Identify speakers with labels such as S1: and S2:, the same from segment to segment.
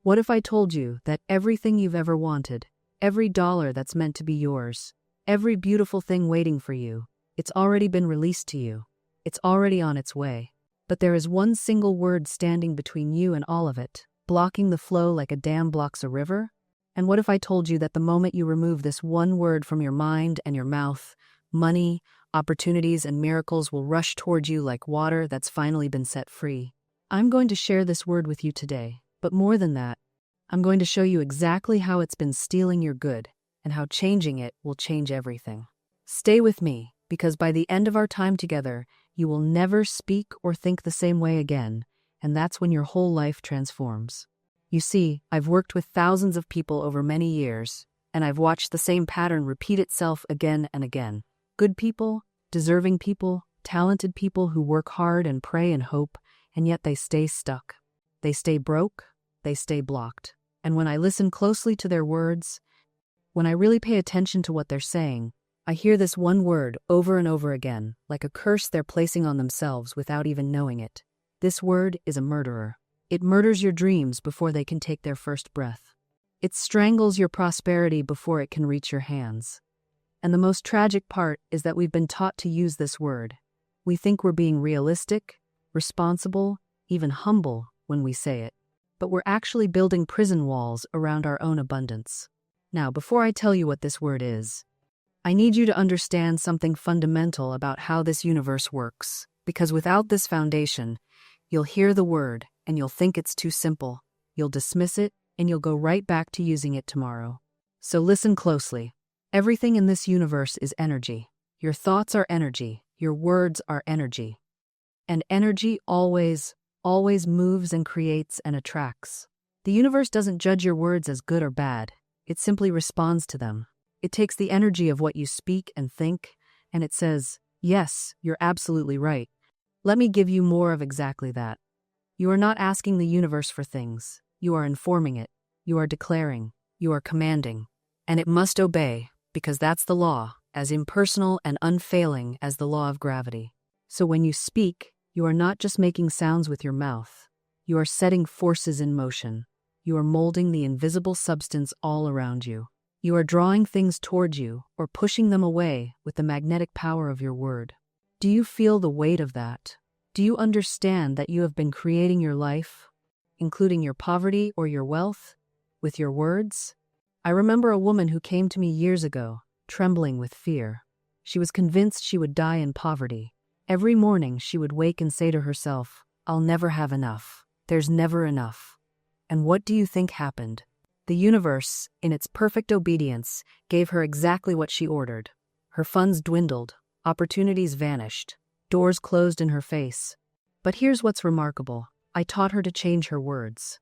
S1: What if I told you that everything you've ever wanted, every dollar that's meant to be yours, every beautiful thing waiting for you, it's already been released to you. It's already on its way. But there is one single word standing between you and all of it, blocking the flow like a dam blocks a river? And what if I told you that the moment you remove this one word from your mind and your mouth, money, opportunities, and miracles will rush toward you like water that's finally been set free? I'm going to share this word with you today, but more than that, I'm going to show you exactly how it's been stealing your good and how changing it will change everything. Stay with me, because by the end of our time together, you will never speak or think the same way again, and that's when your whole life transforms. You see, I've worked with thousands of people over many years, and I've watched the same pattern repeat itself again and again. Good people, deserving people, talented people who work hard and pray and hope, and yet they stay stuck. They stay broke, they stay blocked. And when I listen closely to their words, when I really pay attention to what they're saying, I hear this one word over and over again, like a curse they're placing on themselves without even knowing it. This word is a murderer. It murders your dreams before they can take their first breath. It strangles your prosperity before it can reach your hands. And the most tragic part is that we've been taught to use this word. We think we're being realistic, responsible, even humble when we say it. But we're actually building prison walls around our own abundance. Now, before I tell you what this word is, I need you to understand something fundamental about how this universe works, because without this foundation, you'll hear the word and you'll think it's too simple. You'll dismiss it and you'll go right back to using it tomorrow. So listen closely. Everything in this universe is energy. Your thoughts are energy. Your words are energy. And energy always moves and creates and attracts. The universe doesn't judge your words as good or bad. It simply responds to them. It takes the energy of what you speak and think, and it says, yes, you're absolutely right. Let me give you more of exactly that. You are not asking the universe for things. You are informing it. You are declaring. You are commanding. And it must obey, because that's the law, as impersonal and unfailing as the law of gravity. So when you speak, you are not just making sounds with your mouth. You are setting forces in motion. You are molding the invisible substance all around you. You are drawing things toward you or pushing them away with the magnetic power of your word. Do you feel the weight of that? Do you understand that you have been creating your life, including your poverty or your wealth, with your words? I remember a woman who came to me years ago, trembling with fear. She was convinced she would die in poverty. Every morning she would wake and say to herself, I'll never have enough. There's never enough. And what do you think happened? The universe, in its perfect obedience, gave her exactly what she ordered. Her funds dwindled, opportunities vanished, doors closed in her face. But here's what's remarkable. I taught her to change her words.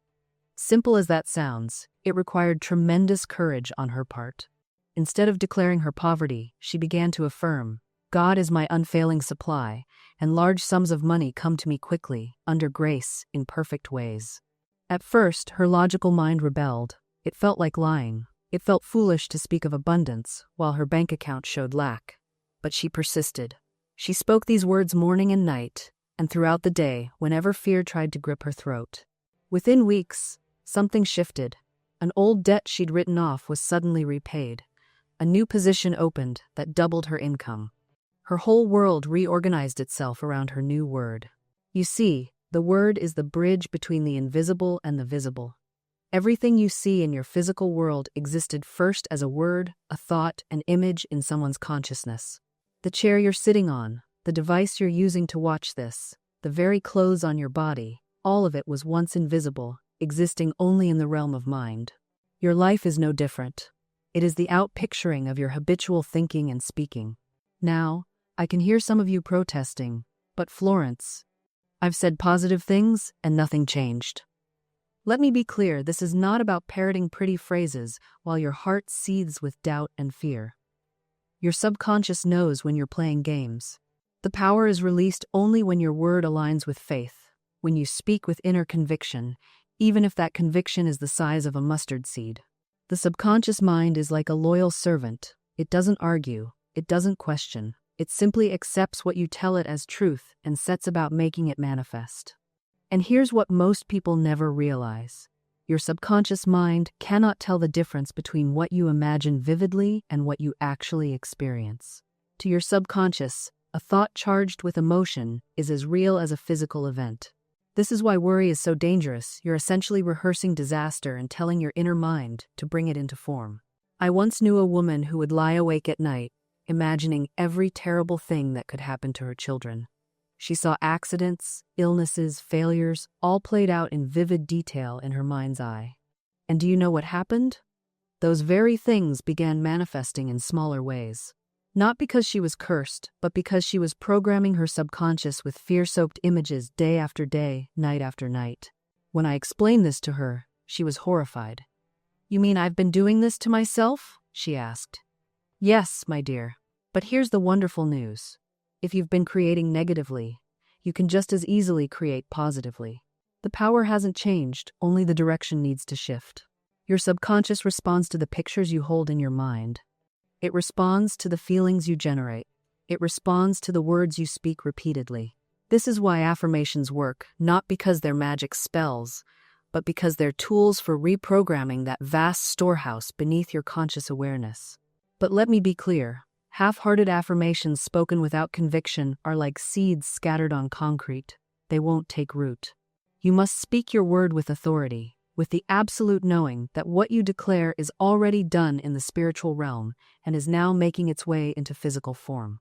S1: Simple as that sounds, it required tremendous courage on her part. Instead of declaring her poverty, she began to affirm, God is my unfailing supply, and large sums of money come to me quickly, under grace, in perfect ways. At first, her logical mind rebelled. It felt like lying. It felt foolish to speak of abundance, while her bank account showed lack. But she persisted. She spoke these words morning and night, and throughout the day, whenever fear tried to grip her throat. Within weeks, something shifted. An old debt she'd written off was suddenly repaid. A new position opened that doubled her income. Her whole world reorganized itself around her new word. You see, the word is the bridge between the invisible and the visible. Everything you see in your physical world existed first as a word, a thought, an image in someone's consciousness. The chair you're sitting on, the device you're using to watch this, the very clothes on your body, all of it was once invisible, existing only in the realm of mind. Your life is no different. It is the outpicturing of your habitual thinking and speaking. Now, I can hear some of you protesting, but Florence, I've said positive things and nothing changed. Let me be clear, this is not about parroting pretty phrases while your heart seethes with doubt and fear. Your subconscious knows when you're playing games. The power is released only when your word aligns with faith, when you speak with inner conviction, even if that conviction is the size of a mustard seed. The subconscious mind is like a loyal servant. It doesn't argue, it doesn't question. It simply accepts what you tell it as truth and sets about making it manifest. And here's what most people never realize. Your subconscious mind cannot tell the difference between what you imagine vividly and what you actually experience. To your subconscious, a thought charged with emotion is as real as a physical event. This is why worry is so dangerous. You're essentially rehearsing disaster and telling your inner mind to bring it into form. I once knew a woman who would lie awake at night, imagining every terrible thing that could happen to her children. She saw accidents, illnesses, failures, all played out in vivid detail in her mind's eye. And do you know what happened? Those very things began manifesting in smaller ways. Not because she was cursed, but because she was programming her subconscious with fear-soaked images day after day, night after night. When I explained this to her, she was horrified. "You mean I've been doing this to myself?" she asked. "Yes, my dear. But here's the wonderful news. If you've been creating negatively, you can just as easily create positively. The power hasn't changed, only the direction needs to shift. Your subconscious responds to the pictures you hold in your mind. It responds to the feelings you generate. It responds to the words you speak repeatedly. This is why affirmations work, not because they're magic spells, but because they're tools for reprogramming that vast storehouse beneath your conscious awareness. But let me be clear. Half-hearted affirmations spoken without conviction are like seeds scattered on concrete. They won't take root. You must speak your word with authority, with the absolute knowing that what you declare is already done in the spiritual realm and is now making its way into physical form.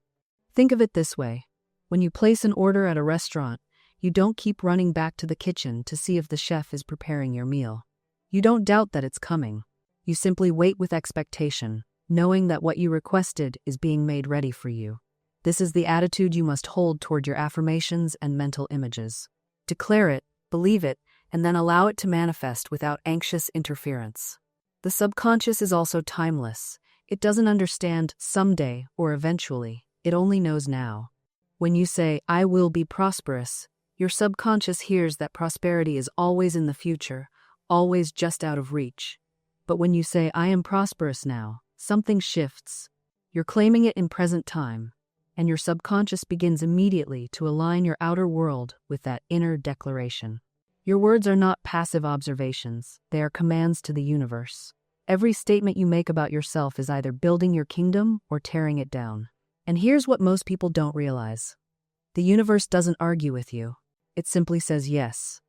S1: Think of it this way. When you place an order at a restaurant, you don't keep running back to the kitchen to see if the chef is preparing your meal. You don't doubt that it's coming. You simply wait with expectation, knowing that what you requested is being made ready for you. This is the attitude you must hold toward your affirmations and mental images. Declare it, believe it, and then allow it to manifest without anxious interference. The subconscious is also timeless. It doesn't understand someday or eventually. It only knows now. When you say, "I will be prosperous," your subconscious hears that prosperity is always in the future, always just out of reach. But when you say, "I am prosperous now," something shifts. You're claiming it in present time, and your subconscious begins immediately to align your outer world with that inner declaration. Your words are not passive observations, they are commands to the universe. Every statement you make about yourself is either building your kingdom or tearing it down. And here's what most people don't realize. The universe doesn't argue with you. It simply says yes.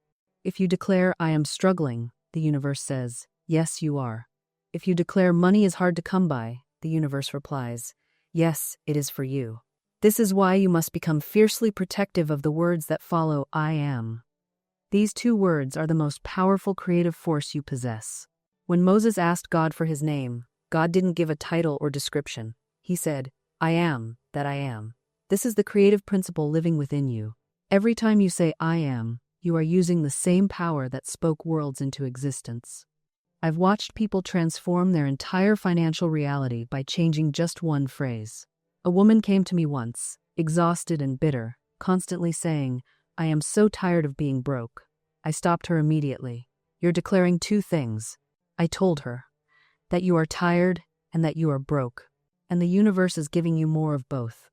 S1: If you declare, "I am struggling," the universe says, "Yes, you are." If you declare money is hard to come by, the universe replies, "Yes, it is for you." This is why you must become fiercely protective of the words that follow "I am." These two words are the most powerful creative force you possess. When Moses asked God for his name, God didn't give a title or description. He said, "I am that I am." This is the creative principle living within you. Every time you say "I am," you are using the same power that spoke worlds into existence. I've watched people transform their entire financial reality by changing just one phrase. A woman came to me once, exhausted and bitter, constantly saying, "I am so tired of being broke." I stopped her immediately. "You're declaring two things." I told her, "That you are tired and that you are broke, and the universe is giving you more of both."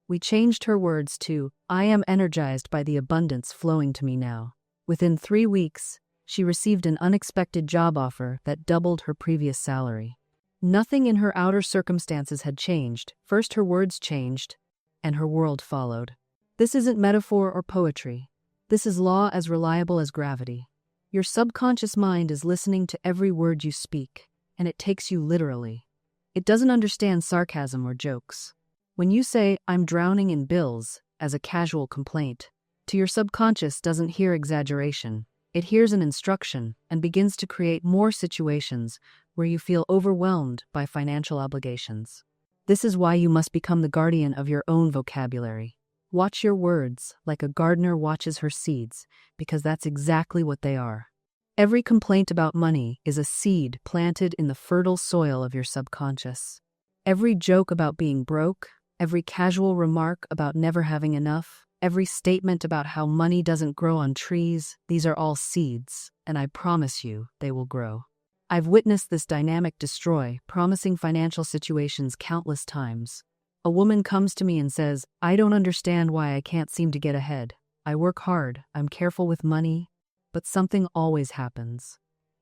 S1: We changed her words to, "I am energized by the abundance flowing to me now." Within 3 weeks, she received an unexpected job offer that doubled her previous salary. Nothing in her outer circumstances had changed. First her words changed, and her world followed. This isn't metaphor or poetry. This is law as reliable as gravity. Your subconscious mind is listening to every word you speak, and it takes you literally. It doesn't understand sarcasm or jokes. When you say, "I'm drowning in bills," as a casual complaint, to your subconscious doesn't hear exaggeration. It hears an instruction and begins to create more situations where you feel overwhelmed by financial obligations. This is why you must become the guardian of your own vocabulary. Watch your words like a gardener watches her seeds, because that's exactly what they are. Every complaint about money is a seed planted in the fertile soil of your subconscious. Every joke about being broke, every casual remark about never having enough, every statement about how money doesn't grow on trees, these are all seeds, and I promise you they will grow. I've witnessed this dynamic destroy promising financial situations countless times. A woman comes to me and says, "I don't understand why I can't seem to get ahead. I work hard, I'm careful with money, but something always happens."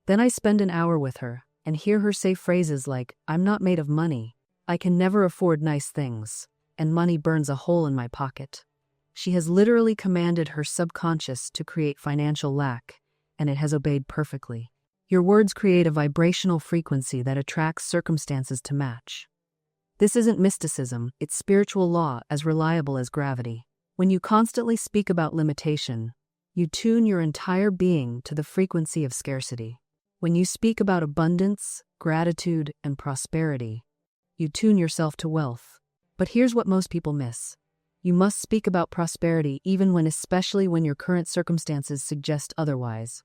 S1: Then I spend an hour with her and hear her say phrases like, "I'm not made of money. I can never afford nice things," and money burns a hole in my pocket. She has literally commanded her subconscious to create financial lack, and it has obeyed perfectly. Your words create a vibrational frequency that attracts circumstances to match. This isn't mysticism, it's spiritual law as reliable as gravity. When you constantly speak about limitation, you tune your entire being to the frequency of scarcity. When you speak about abundance, gratitude, and prosperity, you tune yourself to wealth. But here's what most people miss. You must speak about prosperity especially when your current circumstances suggest otherwise.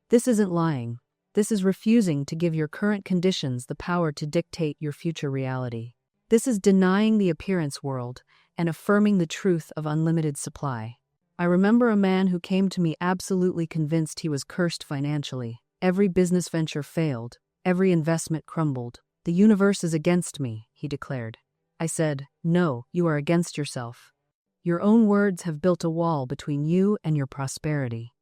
S1: This isn't lying. This is refusing to give your current conditions the power to dictate your future reality. This is denying the appearance world and affirming the truth of unlimited supply. I remember a man who came to me absolutely convinced he was cursed financially. Every business venture failed. Every investment crumbled. "The universe is against me," he declared. I said, "No, you are against yourself. Your own words have built a wall between you and your prosperity."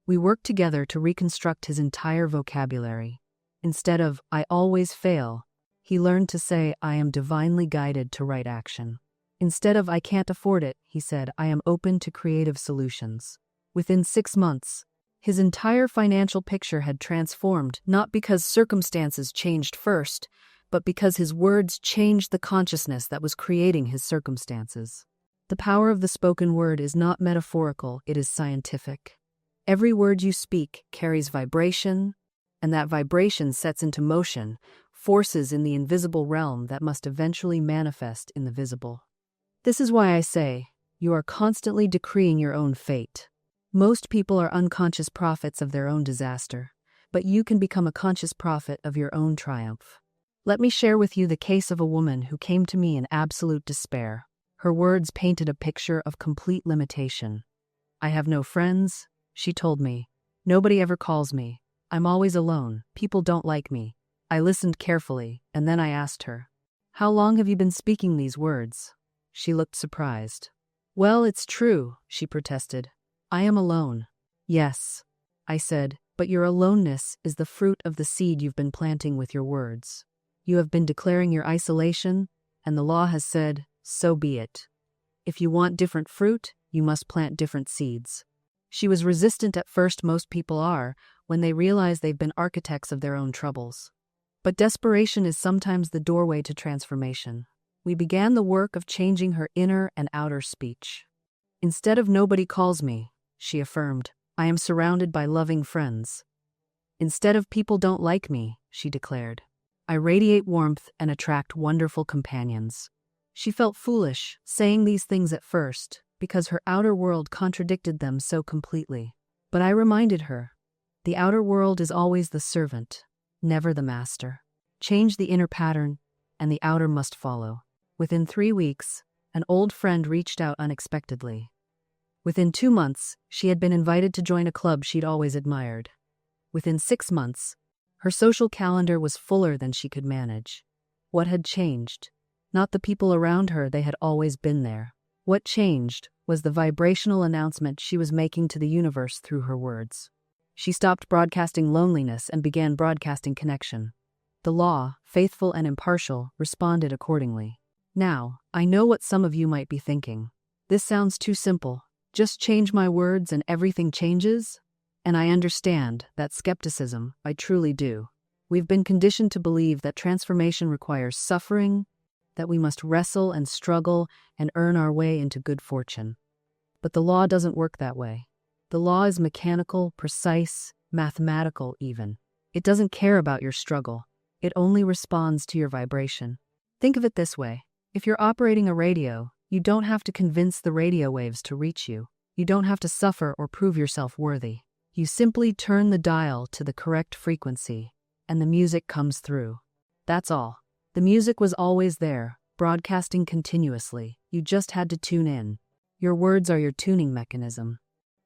S1: We worked together to reconstruct his entire vocabulary. Instead of, "I always fail," he learned to say, "I am divinely guided to right action." Instead of, "I can't afford it," he said, "I am open to creative solutions." Within 6 months, his entire financial picture had transformed, not because circumstances changed first, but because his words changed the consciousness that was creating his circumstances. The power of the spoken word is not metaphorical, it is scientific. Every word you speak carries vibration, and that vibration sets into motion forces in the invisible realm that must eventually manifest in the visible. This is why I say, you are constantly decreeing your own fate. Most people are unconscious prophets of their own disaster, but you can become a conscious prophet of your own triumph. Let me share with you the case of a woman who came to me in absolute despair. Her words painted a picture of complete limitation. "I have no friends," she told me. "Nobody ever calls me. I'm always alone. People don't like me." I listened carefully, and then I asked her, "How long have you been speaking these words?" She looked surprised. "Well, it's true," she protested. "I am alone." "Yes," I said, "but your aloneness is the fruit of the seed you've been planting with your words. You have been declaring your isolation, and the law has said, so be it. If you want different fruit, you must plant different seeds." She was resistant at first. Most people are, when they realize they've been architects of their own troubles. But desperation is sometimes the doorway to transformation. We began the work of changing her inner and outer speech. "Instead of 'nobody calls me,'" she affirmed, "I am surrounded by loving friends." "Instead of 'people don't like me,'" she declared, "I radiate warmth and attract wonderful companions." She felt foolish saying these things at first, because her outer world contradicted them so completely. But I reminded her, the outer world is always the servant, never the master. Change the inner pattern, and the outer must follow. Within 3 weeks, an old friend reached out unexpectedly. Within 2 months, she had been invited to join a club she'd always admired. Within 6 months, her social calendar was fuller than she could manage. What had changed? Not the people around her, they had always been there. What changed was the vibrational announcement she was making to the universe through her words. She stopped broadcasting loneliness and began broadcasting connection. The law, faithful and impartial, responded accordingly. Now, I know what some of you might be thinking. This sounds too simple. Just change my words and everything changes? And I understand that skepticism, I truly do. We've been conditioned to believe that transformation requires suffering, that we must wrestle and struggle and earn our way into good fortune. But the law doesn't work that way. The law is mechanical, precise, mathematical even. It doesn't care about your struggle. It only responds to your vibration. Think of it this way. If you're operating a radio, you don't have to convince the radio waves to reach you. You don't have to suffer or prove yourself worthy. You simply turn the dial to the correct frequency, and the music comes through. That's all. The music was always there, broadcasting continuously. You just had to tune in. Your words are your tuning mechanism.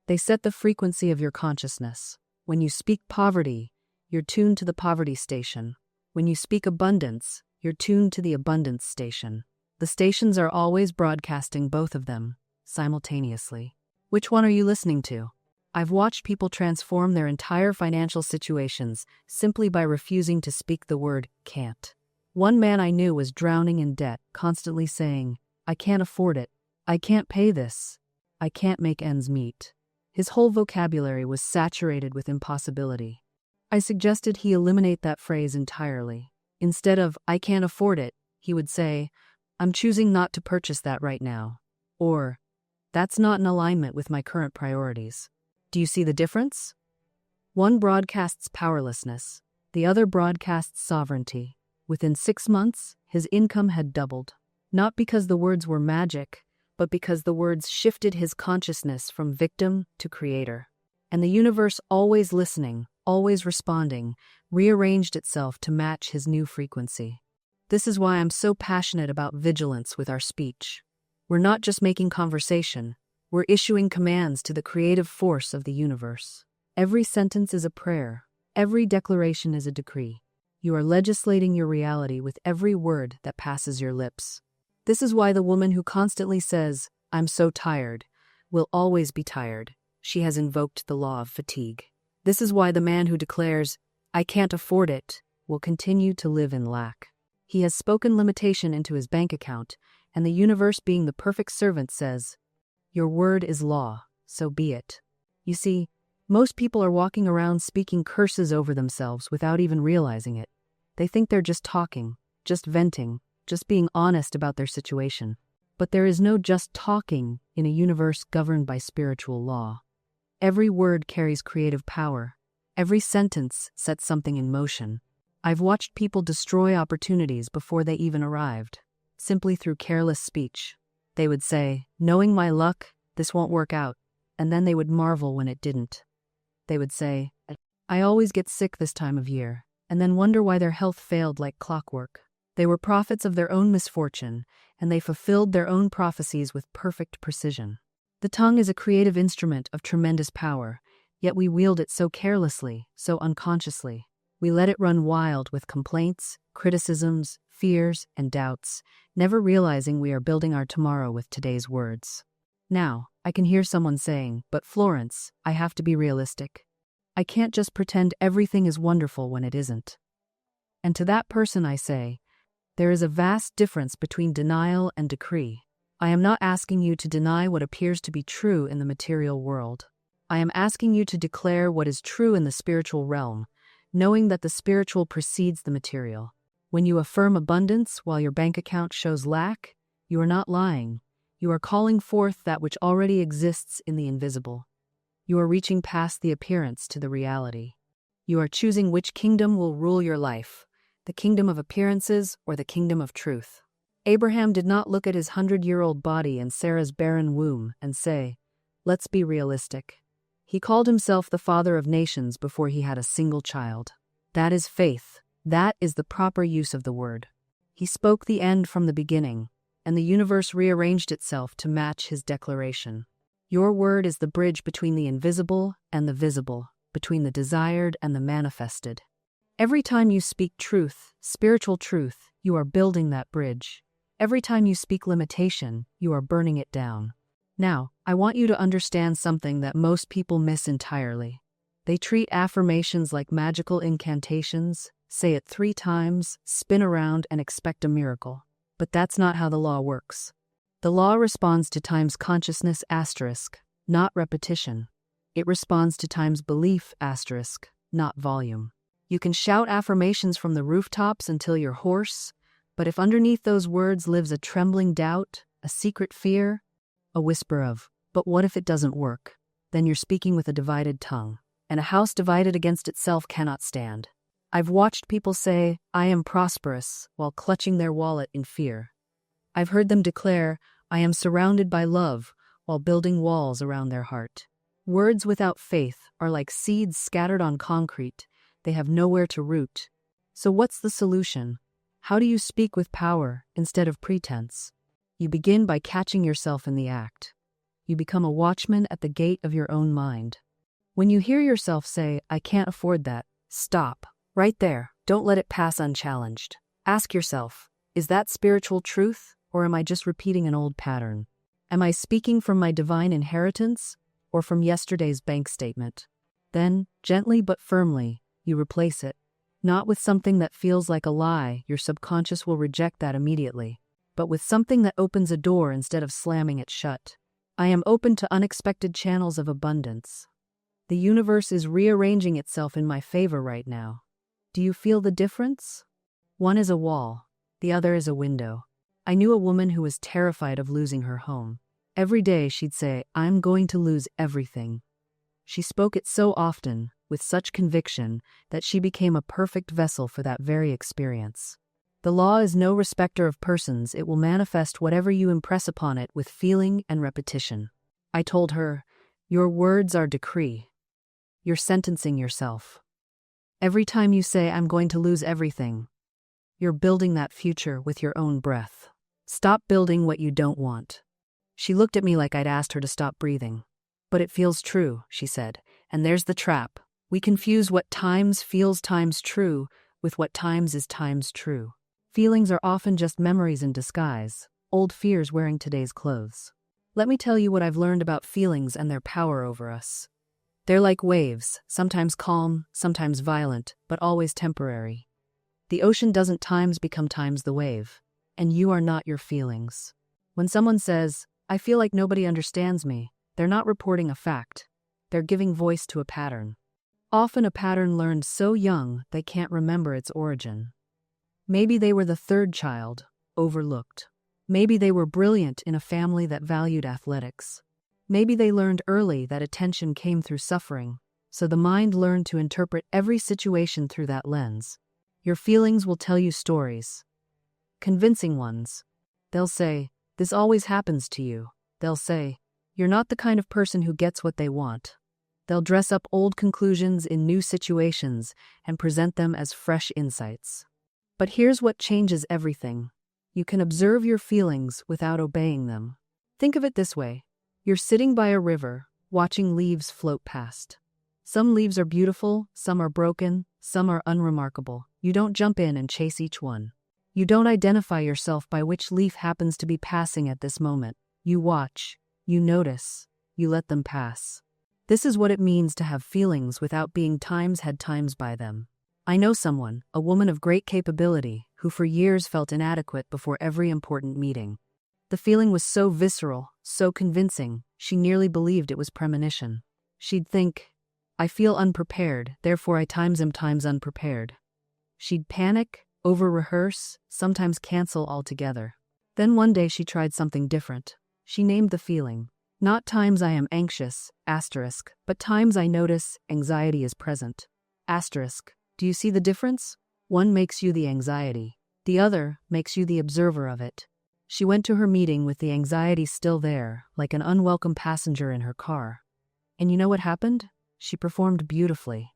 S1: They set the frequency of your consciousness. When you speak poverty, you're tuned to the poverty station. When you speak abundance, you're tuned to the abundance station. The stations are always broadcasting both of them, simultaneously. Which one are you listening to? I've watched people transform their entire financial situations simply by refusing to speak the word can't. One man I knew was drowning in debt, constantly saying, I can't afford it. I can't pay this. I can't make ends meet. His whole vocabulary was saturated with impossibility. I suggested he eliminate that phrase entirely. Instead of, I can't afford it, he would say, I'm choosing not to purchase that right now. Or, that's not in alignment with my current priorities. Do you see the difference? One broadcasts powerlessness, the other broadcasts sovereignty. Within 6 months, his income had doubled. Not because the words were magic, but because the words shifted his consciousness from victim to creator. And the universe, always listening, always responding, rearranged itself to match his new frequency. This is why I'm so passionate about vigilance with our speech. We're not just making conversation, we're issuing commands to the creative force of the universe. Every sentence is a prayer, every declaration is a decree. You are legislating your reality with every word that passes your lips. This is why the woman who constantly says, I'm so tired, will always be tired. She has invoked the law of fatigue. This is why the man who declares, I can't afford it, will continue to live in lack. He has spoken limitation into his bank account, and the universe, being the perfect servant, says, your word is law, so be it. You see, most people are walking around speaking curses over themselves without even realizing it. They think they're just talking, just venting, just being honest about their situation. But there is no just talking in a universe governed by spiritual law. Every word carries creative power. Every sentence sets something in motion. I've watched people destroy opportunities before they even arrived, simply through careless speech. They would say, knowing my luck, this won't work out, and then they would marvel when it didn't. They would say, I always get sick this time of year, and then wonder why their health failed like clockwork. They were prophets of their own misfortune, and they fulfilled their own prophecies with perfect precision. The tongue is a creative instrument of tremendous power, yet we wield it so carelessly, so unconsciously. We let it run wild with complaints, criticisms, fears, and doubts, never realizing we are building our tomorrow with today's words. Now, I can hear someone saying, but Florence, I have to be realistic. I can't just pretend everything is wonderful when it isn't. And to that person I say, there is a vast difference between denial and decree. I am not asking you to deny what appears to be true in the material world. I am asking you to declare what is true in the spiritual realm, knowing that the spiritual precedes the material. When you affirm abundance while your bank account shows lack, you are not lying. You are calling forth that which already exists in the invisible. You are reaching past the appearance to the reality. You are choosing which kingdom will rule your life, the kingdom of appearances or the kingdom of truth. Abraham did not look at his 100-year-old body and Sarah's barren womb and say, let's be realistic. He called himself the father of nations before he had a single child. That is faith. That is the proper use of the word. He spoke the end from the beginning, and the universe rearranged itself to match his declaration. Your word is the bridge between the invisible and the visible, between the desired and the manifested. Every time you speak truth, spiritual truth, you are building that bridge. Every time you speak limitation, you are burning it down. Now, I want you to understand something that most people miss entirely. They treat affirmations like magical incantations, say it 3 times, spin around, and expect a miracle. But that's not how the law works. The law responds to times consciousness asterisk, not repetition. It responds to times belief asterisk, not volume. You can shout affirmations from the rooftops until you're hoarse, but if underneath those words lives a trembling doubt, a secret fear, a whisper of, but what if it doesn't work? Then you're speaking with a divided tongue, and a house divided against itself cannot stand. I've watched people say, I am prosperous, while clutching their wallet in fear. I've heard them declare, I am surrounded by love, while building walls around their heart. Words without faith are like seeds scattered on concrete. They have nowhere to root. So what's the solution? How do you speak with power instead of pretense? You begin by catching yourself in the act. You become a watchman at the gate of your own mind. When you hear yourself say, I can't afford that, stop. Right there. Don't let it pass unchallenged. Ask yourself, is that spiritual truth, or am I just repeating an old pattern? Am I speaking from my divine inheritance, or from yesterday's bank statement. Then, gently but firmly, you replace it. Not with something that feels like a lie, your subconscious will reject that immediately, but with something that opens a door instead of slamming it shut. I am open to unexpected channels of abundance. The universe is rearranging itself in my favor right now. Do you feel the difference? One is a wall, the other is a window. I knew a woman who was terrified of losing her home. Every day she'd say, "I'm going to lose everything." She spoke it so often, with such conviction, that she became a perfect vessel for that very experience. The law is no respecter of persons. It will manifest whatever you impress upon it with feeling and repetition. I told her, "Your words are decree. You're sentencing yourself. Every time you say, 'I'm going to lose everything,' you're building that future with your own breath. Stop building what you don't want." She looked at me like I'd asked her to stop breathing. "But it feels true," she said, "and there's the trap. We confuse what times feels times true with what times is times true. Feelings are often just memories in disguise, old fears wearing today's clothes. Let me tell you what I've learned about feelings and their power over us. They're like waves, sometimes calm, sometimes violent, but always temporary. The ocean doesn't times become times the wave, and you are not your feelings. When someone says, "I feel like nobody understands me," they're not reporting a fact. They're giving voice to a pattern. Often a pattern learned so young they can't remember its origin. Maybe they were the third child, overlooked. Maybe they were brilliant in a family that valued athletics. Maybe they learned early that attention came through suffering, so the mind learned to interpret every situation through that lens. Your feelings will tell you stories. Convincing ones. They'll say, "This always happens to you." They'll say, "You're not the kind of person who gets what they want." They'll dress up old conclusions in new situations and present them as fresh insights. But here's what changes everything. You can observe your feelings without obeying them. Think of it this way. You're sitting by a river, watching leaves float past. Some leaves are beautiful, some are broken, some are unremarkable. You don't jump in and chase each one. You don't identify yourself by which leaf happens to be passing at this moment. You watch, you notice, you let them pass. This is what it means to have feelings without being had times by them. I know someone, a woman of great capability, who for years felt inadequate before every important meeting. The feeling was so visceral, so convincing, she nearly believed it was premonition. She'd think, "I feel unprepared, therefore I am times unprepared." She'd panic, over-rehearse, sometimes cancel altogether. Then one day she tried something different. She named the feeling. Not times I am anxious, asterisk, but times I notice anxiety is present. Asterisk. Do you see the difference? One makes you the anxiety. The other makes you the observer of it. She went to her meeting with the anxiety still there, like an unwelcome passenger in her car. And you know what happened? She performed beautifully.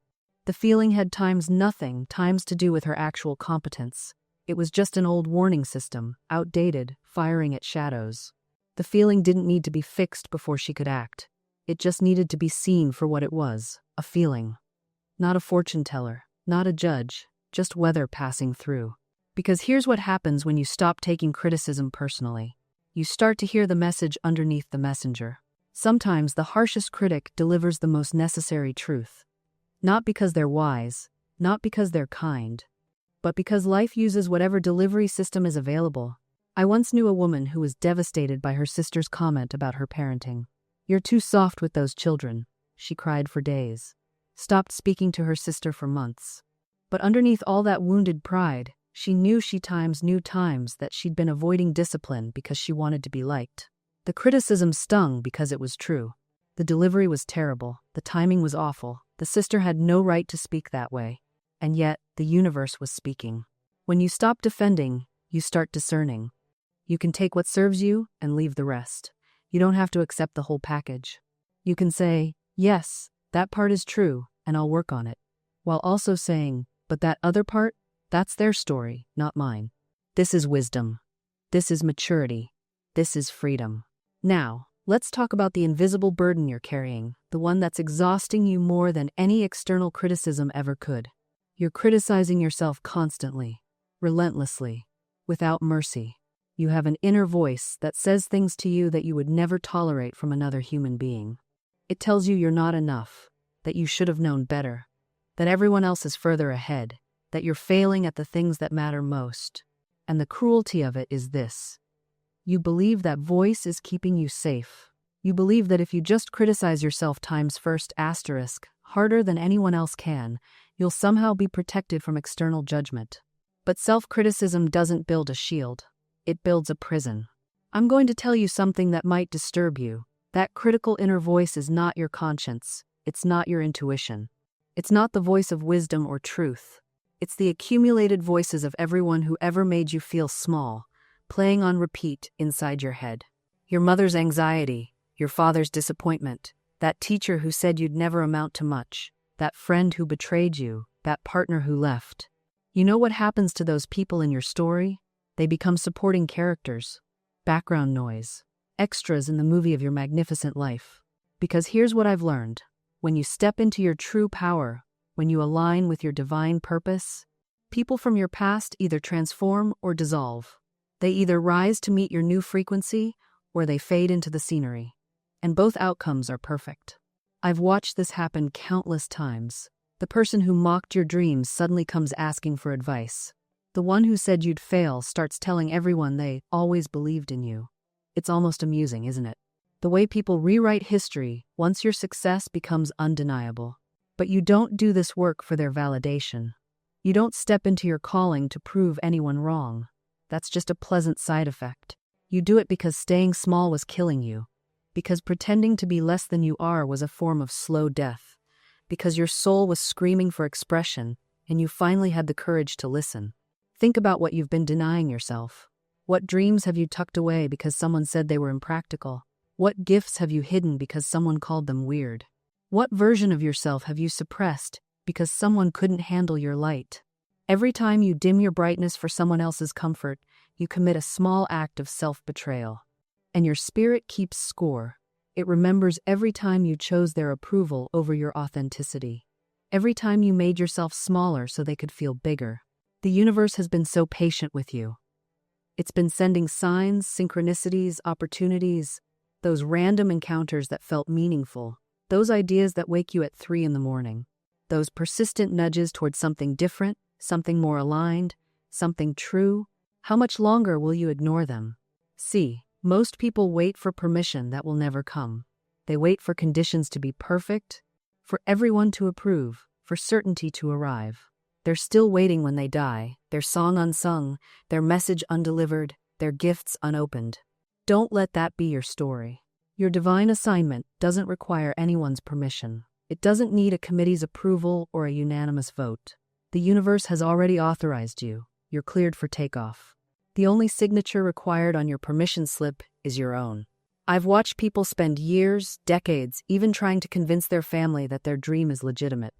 S1: The feeling had nothing to do with her actual competence. It was just an old warning system, outdated, firing at shadows. The feeling didn't need to be fixed before she could act. It just needed to be seen for what it was, a feeling. Not a fortune teller, not a judge, just weather passing through. Because here's what happens when you stop taking criticism personally. You start to hear the message underneath the messenger. Sometimes the harshest critic delivers the most necessary truth. Not because they're wise, not because they're kind, but because life uses whatever delivery system is available. I once knew a woman who was devastated by her sister's comment about her parenting. "You're too soft with those children," she cried for days. Stopped speaking to her sister for months. But underneath all that wounded pride, she knew times that she'd been avoiding discipline because she wanted to be liked. The criticism stung because it was true. The delivery was terrible, the timing was awful, the sister had no right to speak that way. And yet, the universe was speaking. When you stop defending, you start discerning. You can take what serves you and leave the rest. You don't have to accept the whole package. You can say, "Yes, that part is true, and I'll work on it," while also saying, "But that other part, that's their story, not mine." This is wisdom. This is maturity. This is freedom. Now, let's talk about the invisible burden you're carrying, the one that's exhausting you more than any external criticism ever could. You're criticizing yourself constantly, relentlessly, without mercy. You have an inner voice that says things to you that you would never tolerate from another human being. It tells you you're not enough, that you should have known better, that everyone else is further ahead, that you're failing at the things that matter most. And the cruelty of it is this. You believe that voice is keeping you safe. You believe that if you just criticize yourself times first asterisk, harder than anyone else can, you'll somehow be protected from external judgment. But self-criticism doesn't build a shield. It builds a prison. I'm going to tell you something that might disturb you. That critical inner voice is not your conscience. It's not your intuition. It's not the voice of wisdom or truth. It's the accumulated voices of everyone who ever made you feel small, playing on repeat inside your head. Your mother's anxiety, your father's disappointment, that teacher who said you'd never amount to much, that friend who betrayed you, that partner who left. You know what happens to those people in your story? They become supporting characters, background noise, extras in the movie of your magnificent life. Because here's what I've learned. When you step into your true power, when you align with your divine purpose, people from your past either transform or dissolve. They either rise to meet your new frequency, or they fade into the scenery. And both outcomes are perfect. I've watched this happen countless times. The person who mocked your dreams suddenly comes asking for advice. The one who said you'd fail starts telling everyone they always believed in you. It's almost amusing, isn't it? The way people rewrite history once your success becomes undeniable. But you don't do this work for their validation. You don't step into your calling to prove anyone wrong. That's just a pleasant side effect. You do it because staying small was killing you. Because pretending to be less than you are was a form of slow death. Because your soul was screaming for expression, and you finally had the courage to listen. Think about what you've been denying yourself. What dreams have you tucked away because someone said they were impractical? What gifts have you hidden because someone called them weird? What version of yourself have you suppressed because someone couldn't handle your light? Every time you dim your brightness for someone else's comfort, you commit a small act of self-betrayal. And your spirit keeps score. It remembers every time you chose their approval over your authenticity. Every time you made yourself smaller so they could feel bigger. The universe has been so patient with you. It's been sending signs, synchronicities, opportunities, those random encounters that felt meaningful, those ideas that wake you at 3 a.m, those persistent nudges towards something different, something more aligned, something true. How much longer will you ignore them? See, most people wait for permission that will never come. They wait for conditions to be perfect, for everyone to approve, for certainty to arrive. They're still waiting when they die, their song unsung, their message undelivered, their gifts unopened. Don't let that be your story. Your divine assignment doesn't require anyone's permission. It doesn't need a committee's approval or a unanimous vote. The universe has already authorized you. You're cleared for takeoff. The only signature required on your permission slip is your own. I've watched people spend years, decades, even trying to convince their family that their dream is legitimate.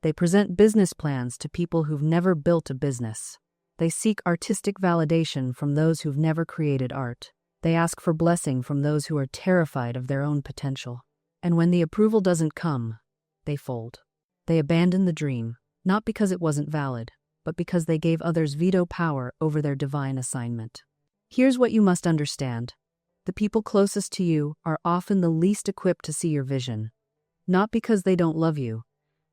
S1: They present business plans to people who've never built a business. They seek artistic validation from those who've never created art. They ask for blessing from those who are terrified of their own potential. And when the approval doesn't come, they fold. They abandon the dream, not because it wasn't valid, but because they gave others veto power over their divine assignment. Here's what you must understand. The people closest to you are often the least equipped to see your vision. Not because they don't love you,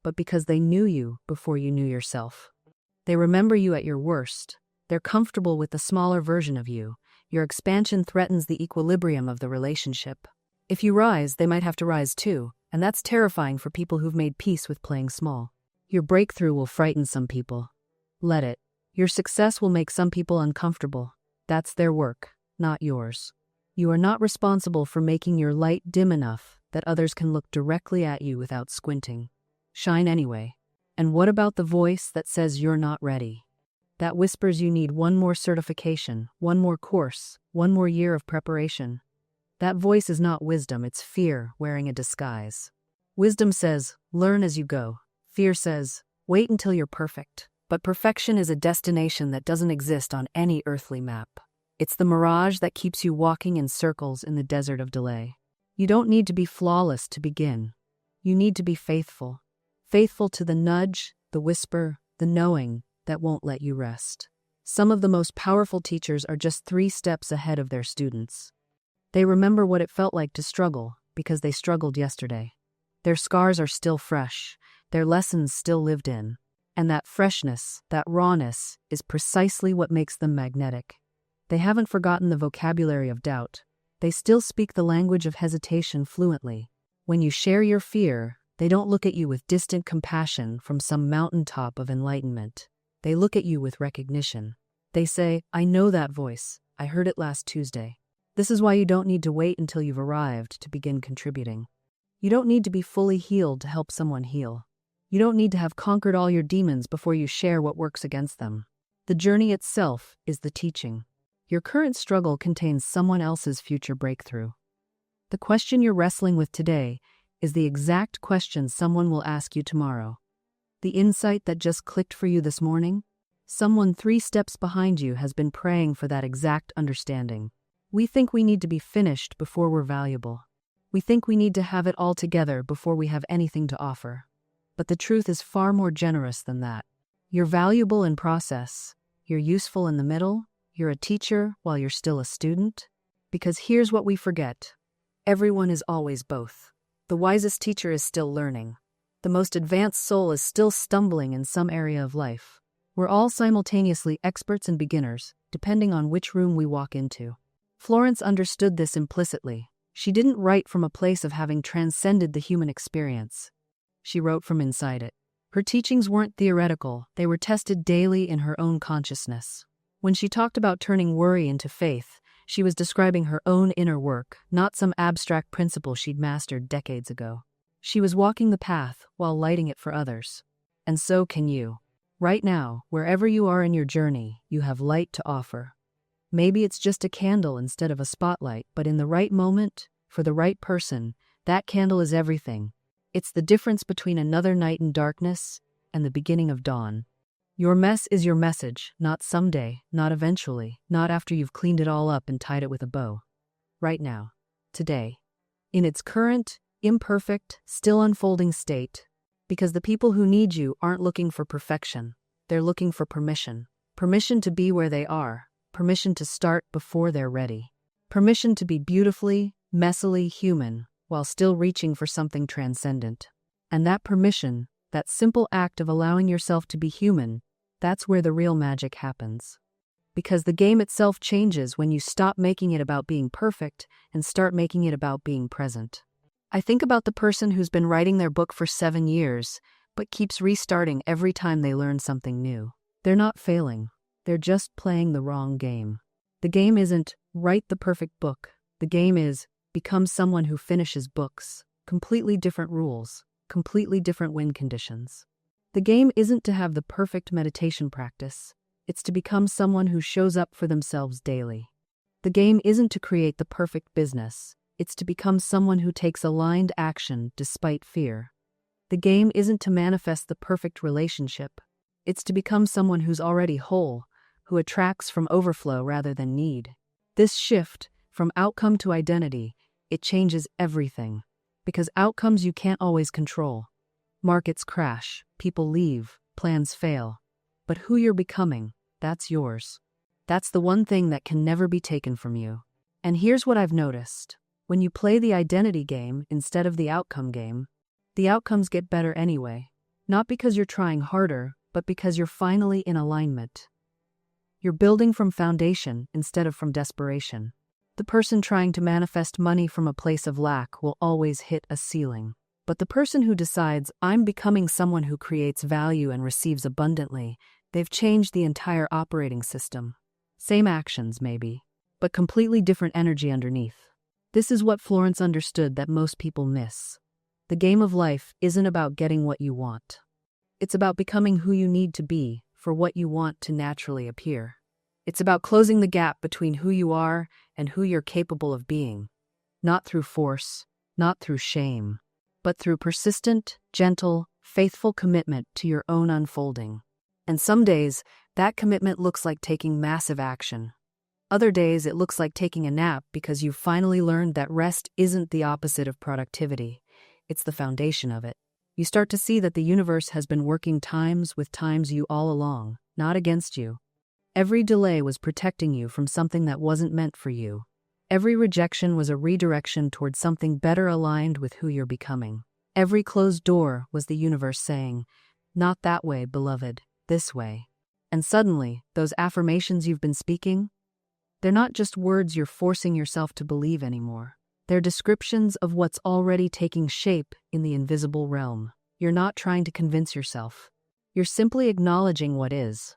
S1: but because they knew you before you knew yourself. They remember you at your worst. They're comfortable with the smaller version of you. Your expansion threatens the equilibrium of the relationship. If you rise, they might have to rise too, and that's terrifying for people who've made peace with playing small. Your breakthrough will frighten some people. Let it. Your success will make some people uncomfortable. That's their work, not yours. You are not responsible for making your light dim enough that others can look directly at you without squinting. Shine anyway. And what about the voice that says you're not ready? That whispers you need one more certification, one more course, one more year of preparation. That voice is not wisdom, it's fear wearing a disguise. Wisdom says, learn as you go. Fear says, wait until you're perfect. But perfection is a destination that doesn't exist on any earthly map. It's the mirage that keeps you walking in circles in the desert of delay. You don't need to be flawless to begin. You need to be faithful. Faithful to the nudge, the whisper, the knowing that won't let you rest. Some of the most powerful teachers are just 3 steps ahead of their students. They remember what it felt like to struggle because they struggled yesterday. Their scars are still fresh, their lessons still lived in. And that freshness, that rawness, is precisely what makes them magnetic. They haven't forgotten the vocabulary of doubt. They still speak the language of hesitation fluently. When you share your fear, they don't look at you with distant compassion from some mountaintop of enlightenment. They look at you with recognition. They say, I know that voice. I heard it last Tuesday. This is why you don't need to wait until you've arrived to begin contributing. You don't need to be fully healed to help someone heal. You don't need to have conquered all your demons before you share what works against them. The journey itself is the teaching. Your current struggle contains someone else's future breakthrough. The question you're wrestling with today is the exact question someone will ask you tomorrow. The insight that just clicked for you this morning? Someone 3 steps behind you has been praying for that exact understanding. We think we need to be finished before we're valuable. We think we need to have it all together before we have anything to offer. But the truth is far more generous than that. You're valuable in process. You're useful in the middle. You're a teacher while you're still a student. Because here's what we forget. Everyone is always both. The wisest teacher is still learning. The most advanced soul is still stumbling in some area of life. We're all simultaneously experts and beginners, depending on which room we walk into. Florence understood this implicitly. She didn't write from a place of having transcended the human experience. She wrote from inside it. Her teachings weren't theoretical, they were tested daily in her own consciousness. When she talked about turning worry into faith, she was describing her own inner work, not some abstract principle she'd mastered decades ago. She was walking the path while lighting it for others. And so can you. Right now, wherever you are in your journey, you have light to offer. Maybe it's just a candle instead of a spotlight, but in the right moment, for the right person, that candle is everything. It's the difference between another night in darkness and the beginning of dawn. Your mess is your message, not someday, not eventually, not after you've cleaned it all up and tied it with a bow. Right now, today, in its current, imperfect, still unfolding state, because the people who need you aren't looking for perfection, they're looking for permission. Permission to be where they are, permission to start before they're ready, permission to be beautifully, messily human, while still reaching for something transcendent. And that permission, that simple act of allowing yourself to be human, that's where the real magic happens. Because the game itself changes when you stop making it about being perfect and start making it about being present. I think about the person who's been writing their book for 7 years, but keeps restarting every time they learn something new. They're not failing. They're just playing the wrong game. The game isn't write the perfect book. The game is become someone who finishes books. Completely different rules, completely different win conditions. The game isn't to have the perfect meditation practice. It's to become someone who shows up for themselves daily. The game isn't to create the perfect business. It's to become someone who takes aligned action despite fear. The game isn't to manifest the perfect relationship. It's to become someone who's already whole, who attracts from overflow rather than need. This shift, from outcome to identity, it changes everything. Because outcomes you can't always control. Markets crash, people leave, plans fail. But who you're becoming, that's yours. That's the one thing that can never be taken from you. And here's what I've noticed. When you play the identity game instead of the outcome game, the outcomes get better anyway. Not because you're trying harder, but because you're finally in alignment. You're building from foundation instead of from desperation. The person trying to manifest money from a place of lack will always hit a ceiling. But the person who decides, I'm becoming someone who creates value and receives abundantly, they've changed the entire operating system. Same actions, maybe, but completely different energy underneath. This is what Florence understood that most people miss. The game of life isn't about getting what you want. It's about becoming who you need to be for what you want to naturally appear. It's about closing the gap between who you are and who you're capable of being. Not through force, not through shame, but through persistent, gentle, faithful commitment to your own unfolding. And some days, that commitment looks like taking massive action. Other days, it looks like taking a nap because you've finally learned that rest isn't the opposite of productivity. It's the foundation of it. You start to see that the universe has been working times with times you all along, not against you. Every delay was protecting you from something that wasn't meant for you. Every rejection was a redirection towards something better aligned with who you're becoming. Every closed door was the universe saying, "Not that way, beloved, this way." And suddenly, those affirmations you've been speaking, they're not just words you're forcing yourself to believe anymore. They're descriptions of what's already taking shape in the invisible realm. You're not trying to convince yourself. You're simply acknowledging what is.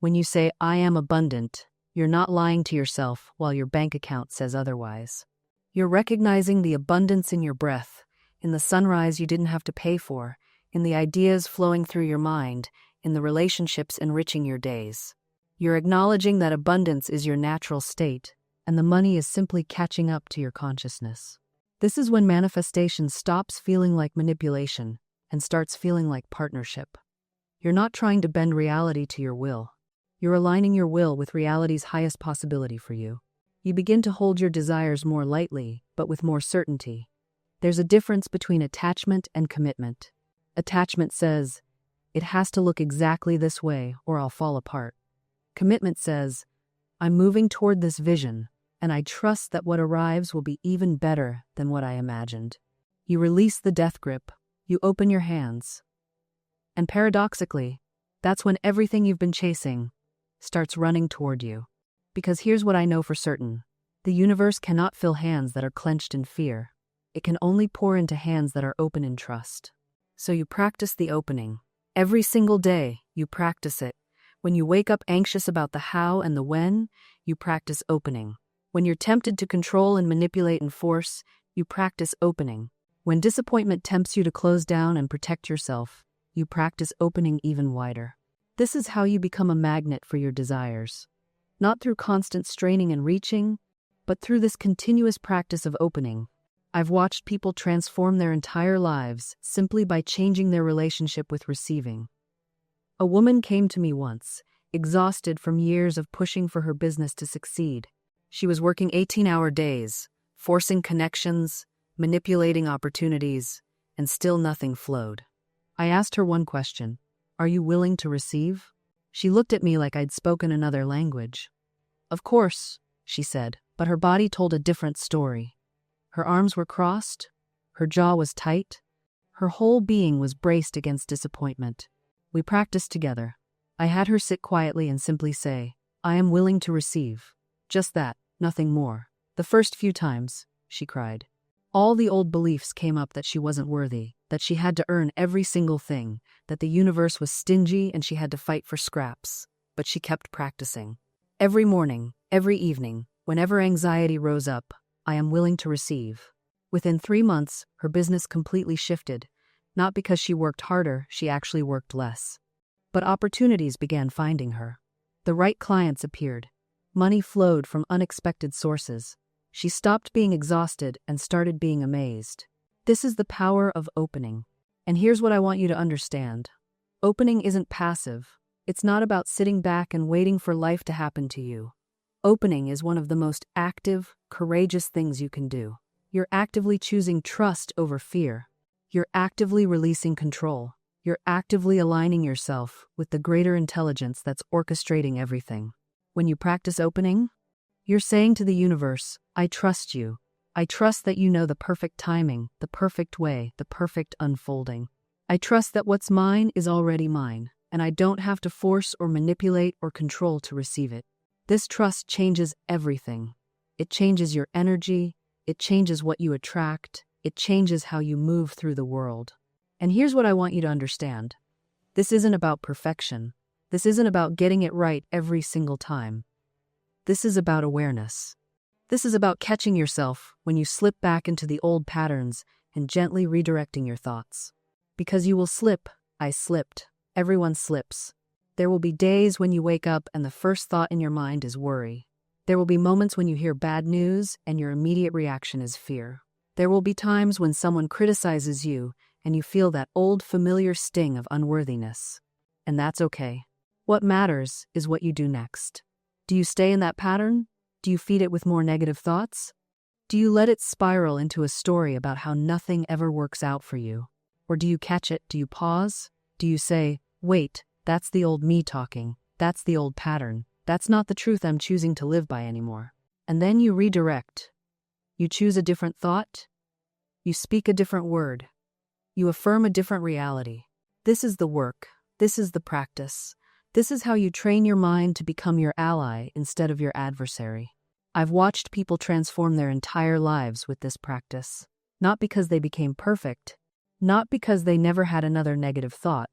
S1: When you say, "I am abundant," you're not lying to yourself while your bank account says otherwise. You're recognizing the abundance in your breath, in the sunrise you didn't have to pay for, in the ideas flowing through your mind, in the relationships enriching your days. You're acknowledging that abundance is your natural state, and the money is simply catching up to your consciousness. This is when manifestation stops feeling like manipulation and starts feeling like partnership. You're not trying to bend reality to your will. You're aligning your will with reality's highest possibility for you. You begin to hold your desires more lightly, but with more certainty. There's a difference between attachment and commitment. Attachment says, "It has to look exactly this way or I'll fall apart." Commitment says, "I'm moving toward this vision, and I trust that what arrives will be even better than what I imagined." You release the death grip. You open your hands. And paradoxically, that's when everything you've been chasing starts running toward you. Because here's what I know for certain. The universe cannot fill hands that are clenched in fear. It can only pour into hands that are open in trust. So you practice the opening. Every single day, you practice it. When you wake up anxious about the how and the when, you practice opening. When you're tempted to control and manipulate and force, you practice opening. When disappointment tempts you to close down and protect yourself, you practice opening even wider. This is how you become a magnet for your desires. Not through constant straining and reaching, but through this continuous practice of opening. I've watched people transform their entire lives simply by changing their relationship with receiving. A woman came to me once, exhausted from years of pushing for her business to succeed. She was working 18-hour days, forcing connections, manipulating opportunities, and still nothing flowed. I asked her one question: "Are you willing to receive?" She looked at me like I'd spoken another language. "Of course," she said, but her body told a different story. Her arms were crossed, her jaw was tight, her whole being was braced against disappointment. We practiced together. I had her sit quietly and simply say, "I am willing to receive." Just that, nothing more. The first few times, she cried. All the old beliefs came up that she wasn't worthy, that she had to earn every single thing, that the universe was stingy and she had to fight for scraps. But she kept practicing. Every morning, every evening, whenever anxiety rose up, "I am willing to receive." Within 3 months, her business completely shifted. Not because she worked harder, she actually worked less. But opportunities began finding her. The right clients appeared. Money flowed from unexpected sources. She stopped being exhausted and started being amazed. This is the power of opening. And here's what I want you to understand. Opening isn't passive. It's not about sitting back and waiting for life to happen to you. Opening is one of the most active, courageous things you can do. You're actively choosing trust over fear. You're actively releasing control. You're actively aligning yourself with the greater intelligence that's orchestrating everything. When you practice opening, you're saying to the universe, "I trust you. I trust that you know the perfect timing, the perfect way, the perfect unfolding. I trust that what's mine is already mine, and I don't have to force or manipulate or control to receive it." This trust changes everything. It changes your energy, it changes what you attract, it changes how you move through the world. And here's what I want you to understand. This isn't about perfection. This isn't about getting it right every single time. This is about awareness. This is about catching yourself when you slip back into the old patterns and gently redirecting your thoughts. Because you will slip, I slipped. Everyone slips. There will be days when you wake up and the first thought in your mind is worry. There will be moments when you hear bad news and your immediate reaction is fear. There will be times when someone criticizes you and you feel that old familiar sting of unworthiness. And that's okay. What matters is what you do next. Do you stay in that pattern? Do you feed it with more negative thoughts? Do you let it spiral into a story about how nothing ever works out for you? Or do you catch it? Do you pause? Do you say, "Wait, that's the old me talking. That's the old pattern. That's not the truth I'm choosing to live by anymore." And then you redirect. You choose a different thought. You speak a different word. You affirm a different reality. This is the work. This is the practice. This is how you train your mind to become your ally instead of your adversary. I've watched people transform their entire lives with this practice. Not because they became perfect, not because they never had another negative thought,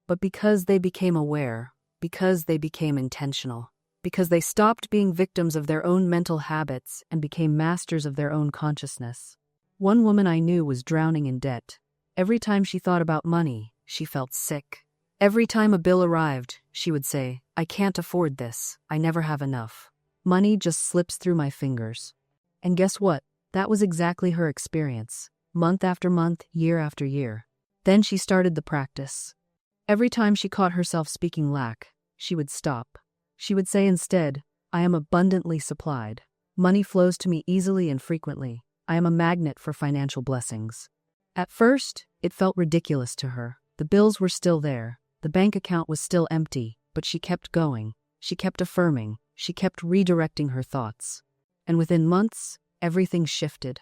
S1: but because they became aware, because they became intentional, because they stopped being victims of their own mental habits and became masters of their own consciousness. One woman I knew was drowning in debt. Every time she thought about money, she felt sick. Every time a bill arrived, she would say, "I can't afford this. I never have enough. Money just slips through my fingers." And guess what? That was exactly her experience, month after month, year after year. Then she started the practice. Every time she caught herself speaking lack, she would stop. She would say instead, "I am abundantly supplied. Money flows to me easily and frequently. I am a magnet for financial blessings." At first, it felt ridiculous to her. The bills were still there. The bank account was still empty, but she kept going. She kept affirming. She kept redirecting her thoughts. And within months, everything shifted.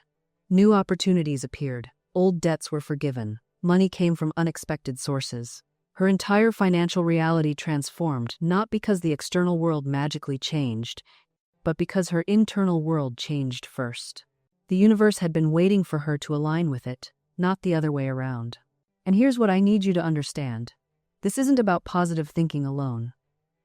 S1: New opportunities appeared. Old debts were forgiven. Money came from unexpected sources. Her entire financial reality transformed not because the external world magically changed, but because her internal world changed first. The universe had been waiting for her to align with it, not the other way around. And here's what I need you to understand. This isn't about positive thinking alone.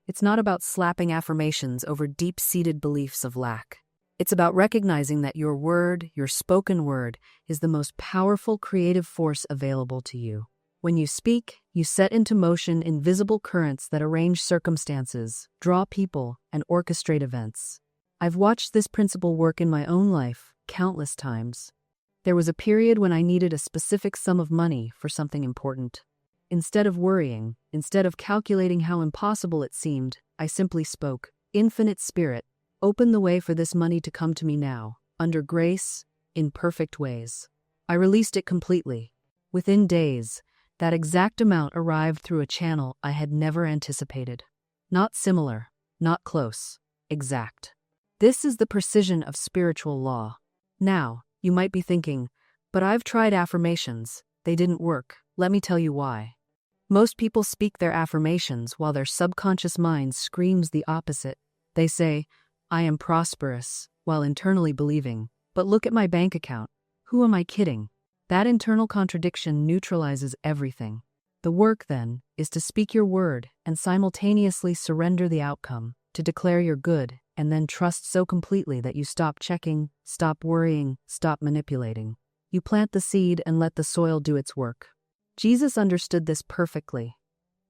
S1: It's not about slapping affirmations over deep-seated beliefs of lack. It's about recognizing that your word, your spoken word, is the most powerful creative force available to you. When you speak, you set into motion invisible currents that arrange circumstances, draw people, and orchestrate events. I've watched this principle work in my own life countless times. There was a period when I needed a specific sum of money for something important. Instead of worrying, instead of calculating how impossible it seemed, I simply spoke, "Infinite Spirit, open the way for this money to come to me now, under grace, in perfect ways." I released it completely. Within days, that exact amount arrived through a channel I had never anticipated. Not similar, not close, exact. This is the precision of spiritual law. Now, you might be thinking, "But I've tried affirmations. They didn't work." Let me tell you why. Most people speak their affirmations while their subconscious mind screams the opposite. They say, "I am prosperous," while internally believing, "But look at my bank account. Who am I kidding?" That internal contradiction neutralizes everything. The work, then, is to speak your word and simultaneously surrender the outcome, to declare you're good, and then trust so completely that you stop checking, stop worrying, stop manipulating. You plant the seed and let the soil do its work. Jesus understood this perfectly.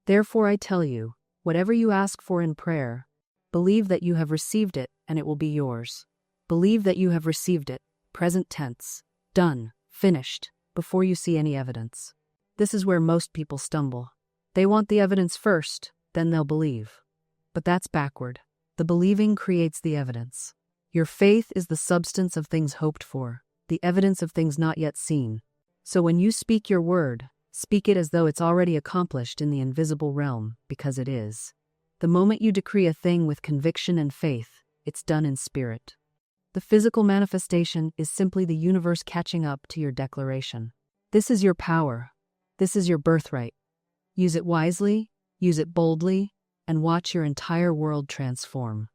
S1: Therefore I tell you, whatever you ask for in prayer, believe that you have received it and it will be yours. Believe that you have received it, present tense, done, finished, before you see any evidence. This is where most people stumble. They want the evidence first, then they'll believe. But that's backward. The believing creates the evidence. Your faith is the substance of things hoped for, the evidence of things not yet seen. So when you speak your word, speak it as though it's already accomplished in the invisible realm, because it is. The moment you decree a thing with conviction and faith, it's done in spirit. The physical manifestation is simply the universe catching up to your declaration. This is your power. This is your birthright. Use it wisely, use it boldly, and watch your entire world transform.